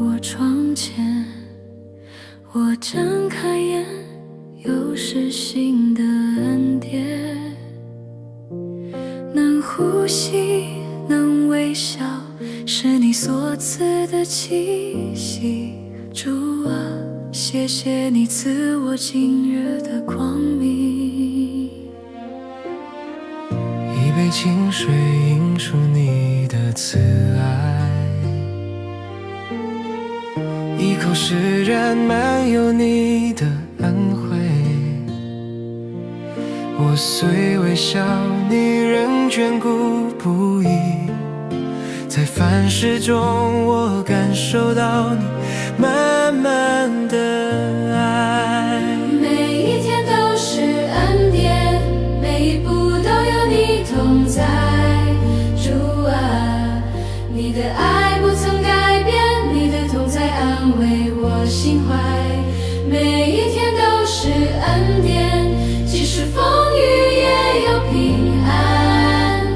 我窗前，我睁开眼，又是新的恩典。能呼吸，能微笑，是你所赐的气息。主啊，谢谢你赐我今日的光明。一杯清水映出你的慈爱，一口释然满有你的恩惠。我虽微小，你仍眷顾不已，在凡事中我感受到你满满的爱。每一天都是恩典，每一步都有你同在。主啊，你的爱不曾改变，你的同在安慰我心怀。每一天都是恩典，即使风雨也有平安。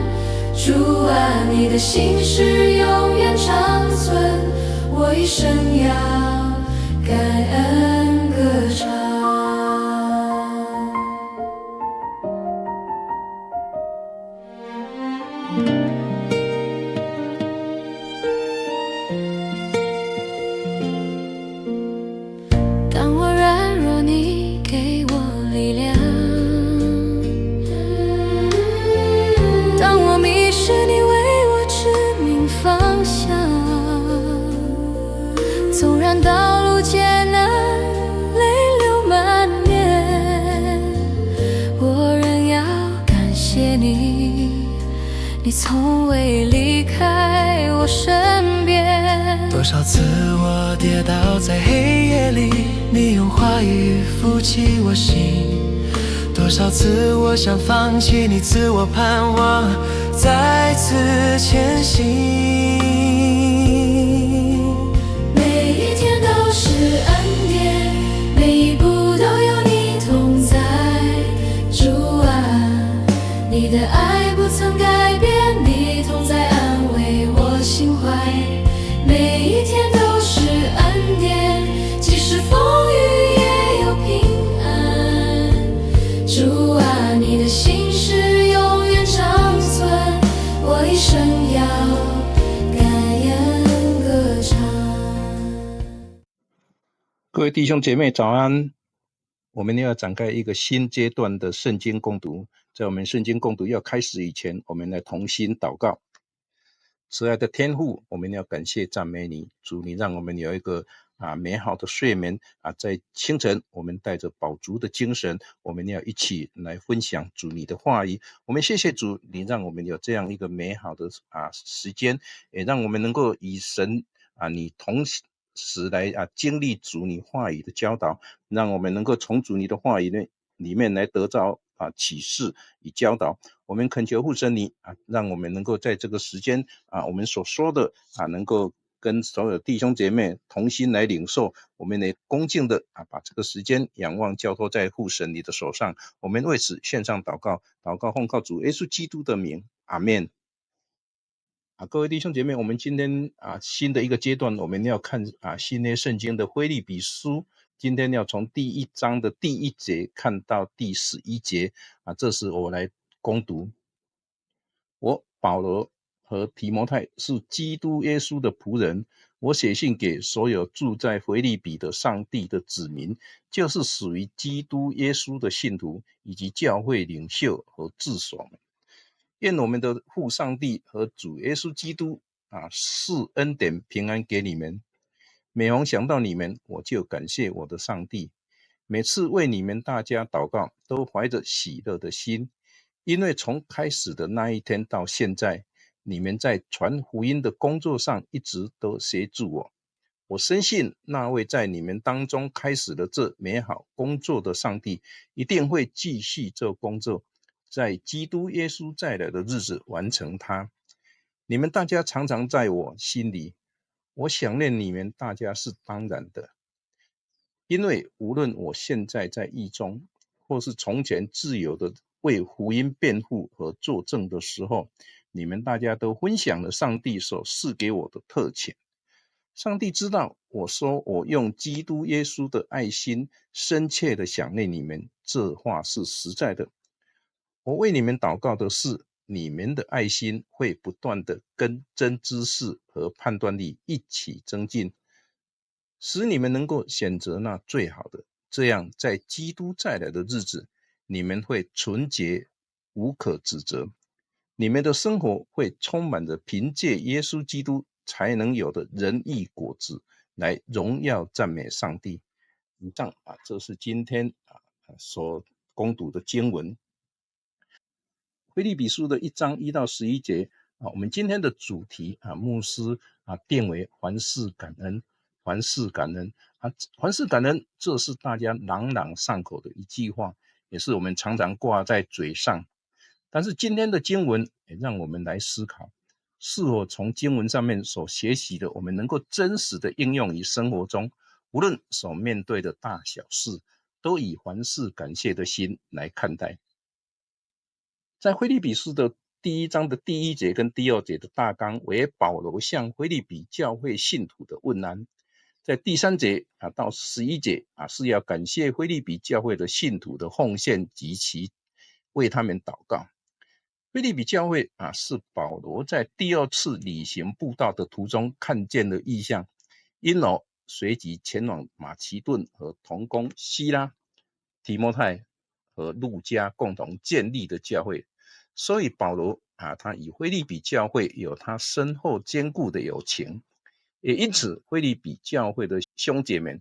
主啊，你的心事永远长存，我一生要感恩歌唱。当我软弱，你给我力量；当我迷失，你为我指明方向。纵然道路艰难，泪流满面，我仍要感谢你，你从未离开我身边。多少次我跌倒在黑夜里，你用话语扶起我心；多少次我想放弃，你赐我盼望，再次前行。每一天都是恩典，每一步都有你同在。主啊，你的爱不曾改变，你同在安慰我心怀。每一天都是恩典，即使风雨也有平安。主啊，你的心事永远长存，我一生要感恩歌唱。各位弟兄姐妹早安，我们要展开一个新阶段的圣经共读。在我们圣经共读要开始以前，我们来同心祷告。慈爱的天父，我们要感谢赞美你，主，你让我们有一个美好的睡眠在清晨我们带着饱足的精神，我们要一起来分享主你的话语。我们谢谢主，你让我们有这样一个美好的时间，也让我们能够与神你同时来经历主你话语的教导，让我们能够从主你的话语里面来得到启示与教导。我们恳求父神你让我们能够在这个时间我们所说的能够跟所有弟兄姐妹同心来领受，我们也恭敬的把这个时间仰望交托在父神你的手上。我们为此献上祷告，祷告奉靠主耶稣基督的名，阿们。各位弟兄姐妹，我们今天新的一个阶段，我们要看新约圣经的腓立比书。今天要从第1章的第1节看到第11节这是我来攻读。我保罗和提摩太是基督耶稣的仆人，我写信给所有住在腓立比的上帝的子民，就是属于基督耶稣的信徒，以及教会领袖和治所们。愿我们的父上帝和主耶稣基督赐恩典平安给你们。每逢想到你们，我就感谢我的上帝。每次为你们大家祷告，都怀着喜乐的心，因为从开始的那一天到现在，你们在传福音的工作上一直都协助我。我深信那位在你们当中开始了这美好工作的上帝，一定会继续这工作，在基督耶稣再来的日子完成它。你们大家常常在我心里，我想念你们大家是当然的，因为无论我现在在狱中，或是从前自由的为福音辩护和作证的时候，你们大家都分享了上帝所赐给我的特权。上帝知道我说我用基督耶稣的爱心深切的想念你们，这话是实在的。我为你们祷告的是，你们的爱心会不断的跟真知识和判断力一起增进，使你们能够选择那最好的，这样在基督再来的日子，你们会纯洁无可指责，你们的生活会充满着凭借耶稣基督才能有的仁义果子，来荣耀赞美上帝。以上这是今天所攻读的经文。腓立比书的1章1到11节我们今天的主题牧师定为凡事感恩，凡事感恩凡事感恩，这是大家朗朗上口的一句话，也是我们常常挂在嘴上。但是今天的经文也让我们来思考，是否从经文上面所学习的，我们能够真实的应用于生活中，无论所面对的大小事，都以凡事感谢的心来看待。在腓立比书的第1章的第1节跟第2节的大纲为保罗向腓立比教会信徒的问安，在第3节到11节是要感谢腓立比教会的信徒的奉献及其为他们祷告。腓立比教会是保罗在第2次旅行布道的途中看见的异象，因而随即前往马其顿和同工希拉、提摩太和路加共同建立的教会。所以保罗他与腓立比教会有他深厚坚固的友情，也因此腓立比教会的兄姐们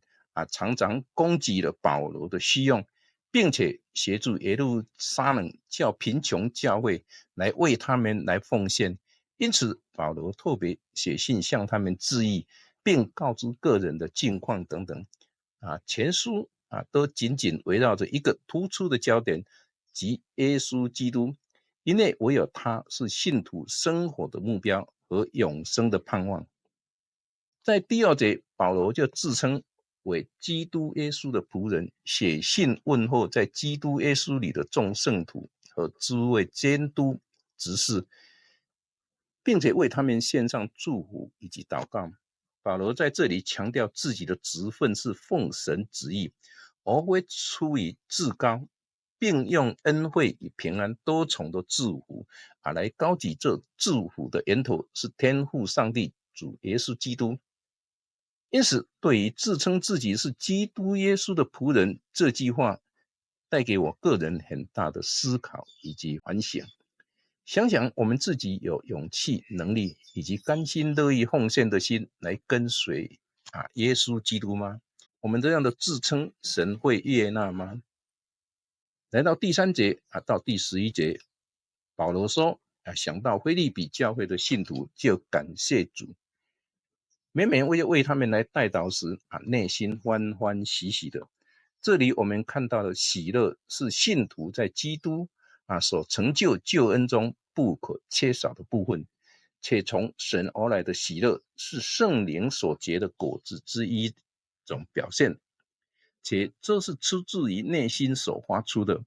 常常供给了保罗的需用，并且协助耶路撒冷较贫穷教会来为他们来奉献。因此保罗特别写信向他们致意，并告知个人的近况等等全书都紧紧围绕着一个突出的焦点，即耶稣基督，因为唯有他是信徒生活的目标和永生的盼望。在第2节，保罗就自称为基督耶稣的仆人，写信问候在基督耶稣里的众圣徒和诸位监督执事，并且为他们献上祝福以及祷告。保罗在这里强调自己的职分是奉神旨意，而非出于自高，并用恩惠与平安多重的祝福来高举这祝福的源头是天父上帝主耶稣基督。因此对于自称自己是基督耶稣的仆人这句话，带给我个人很大的思考以及反省。想想我们自己有勇气、能力以及甘心乐意奉献的心来跟随耶稣基督吗？我们这样的自称神会悦纳吗？来到第3节到第11节，保罗说想到腓立比教会的信徒就感谢主，每每为他们来代祷时内心欢欢喜喜的。这里我们看到的喜乐是信徒在基督所成就救恩中不可缺少的部分，且从神而来的喜乐是圣灵所结的果子之一种表现，且这是出自于内心所发出的，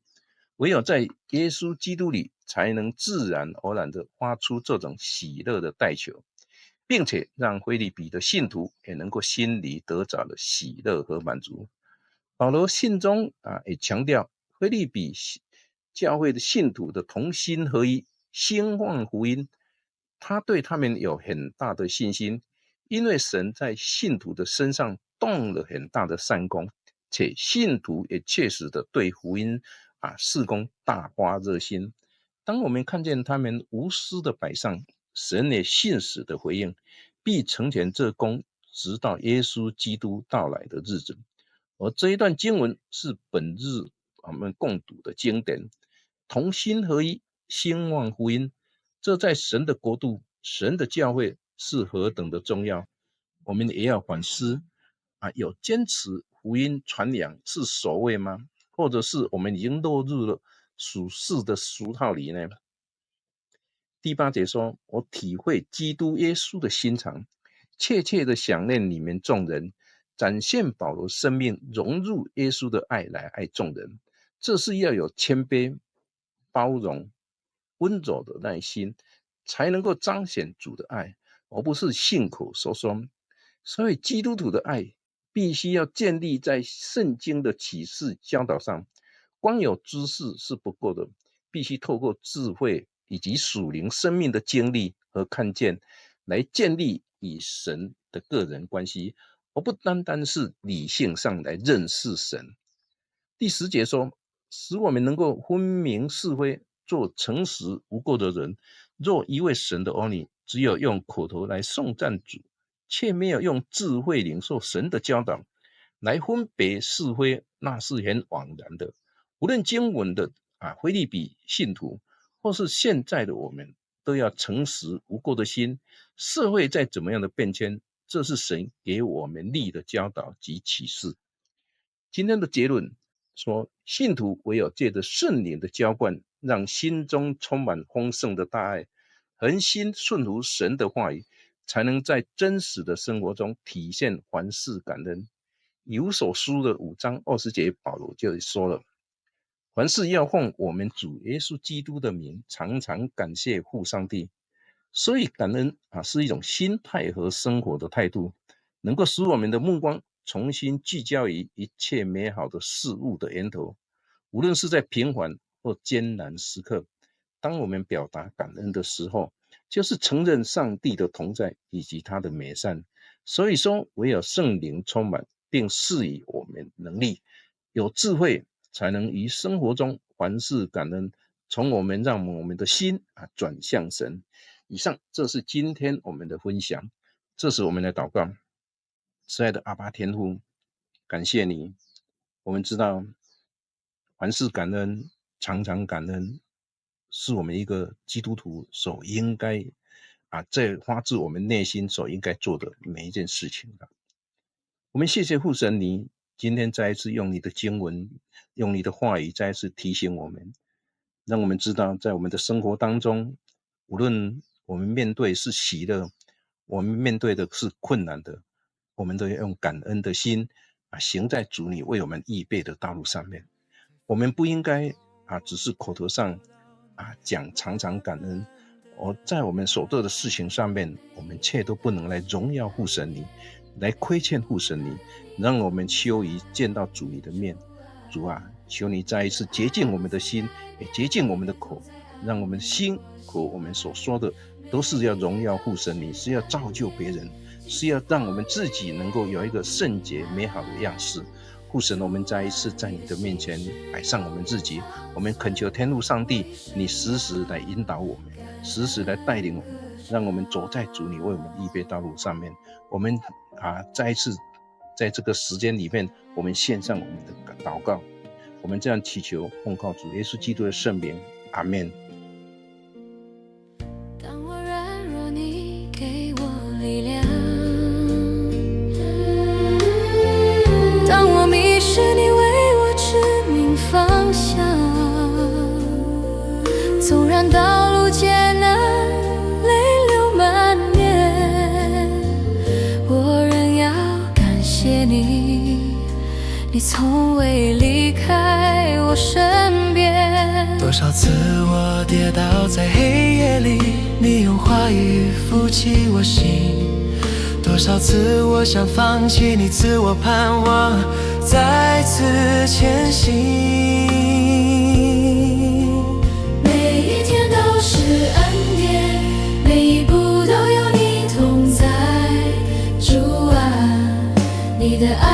唯有在耶稣基督里才能自然而然的发出这种喜乐的代求，并且让腓立比的信徒也能够心里得着了喜乐和满足。保罗信中也强调腓立比教会的信徒的同心合一，兴旺福音，他对他们有很大的信心，因为神在信徒的身上动了很大的善工，且信徒也切实的对福音事工大发热心。当我们看见他们无私的摆上，神也信实的回应，必成全这工，直到耶稣基督到来的日子。而这一段经文是本日我们共读的经典，同心合一，兴旺福音，这在神的国度、神的教会是何等的重要。我们也要反思有坚持福音传扬是所谓吗？或者是我们已经落入了属世的俗套里呢？第8节说，我体会基督耶稣的心肠，切切的想念你们众人，展现保罗生命融入耶稣的爱来爱众人，这是要有谦卑、包容、温柔的耐心，才能够彰显主的爱，而不是信口说说。所以基督徒的爱必须要建立在圣经的启示教导上，光有知识是不够的，必须透过智慧以及属灵生命的经历和看见，来建立与神的个人关系，而不单单是理性上来认识神。第10节说，使我们能够分明是非，做诚实无垢的人。若一位神的儿女，只有用口头来颂赞主，却没有用智慧领受神的教导，来分别是非，那是很枉然的。无论经文的腓立比信徒，或是现在的我们，都要诚实无垢的心。社会再怎么样的变迁，这是神给我们力的教导及启示。今天的结论说，信徒唯有借着圣灵的浇灌，让心中充满丰盛的大爱，恒心顺服神的话语，才能在真实的生活中体现凡事感恩。以弗所书的5章20节，保罗就说了，凡事要奉我们主耶稣基督的名，常常感谢父上帝。所以感恩是一种心态和生活的态度，能够使我们的目光重新聚焦于一切美好的事物的源头。无论是在平凡或艰难时刻，当我们表达感恩的时候，就是承认上帝的同在以及他的美善。所以说，唯有圣灵充满并赐予我们能力，有智慧，才能于生活中凡事感恩，从让我们的心转向神。以上，这是今天我们的分享。这时我们来祷告。慈爱的阿爸天父，感谢你，我们知道凡事感恩，常常感恩，是我们一个基督徒所应该在发自我们内心所应该做的每一件事情。我们谢谢父神，你今天再一次用你的经文，用你的话语再一次提醒我们，让我们知道在我们的生活当中，无论我们面对是喜乐，我们面对的是困难的，我们都要用感恩的心行在主你为我们预备的道路上面。我们不应该只是口头上讲常常感恩，而在我们所做的事情上面，我们却都不能来荣耀父神你，来亏欠父神你，让我们羞于见到主你的面。主求你再一次洁净我们的心，也洁净我们的口，让我们心口我们所说的都是要荣耀父神你，是要造就别人，是要让我们自己能够有一个圣洁美好的样式。父神，我们再一次在你的面前摆上我们自己，我们恳求天父上帝，你时时来引导我们，时时来带领我们，让我们走在主你为我们预备道路上面。我们再一次在这个时间里面，我们献上我们的祷告，我们这样祈求，奉靠主耶稣基督的圣名，阿们。当我软弱，你给我力量；当我迷失，你为我指明方向。纵然道路艰难，泪流满面，我仍要感谢你，你从未离开我身边。多少次我跌倒在黑夜里，你用话语扶起我心。多少次我想放弃，你赐我盼望，再次前行。每一天都是恩典，每一步都有你同在。主啊，你的爱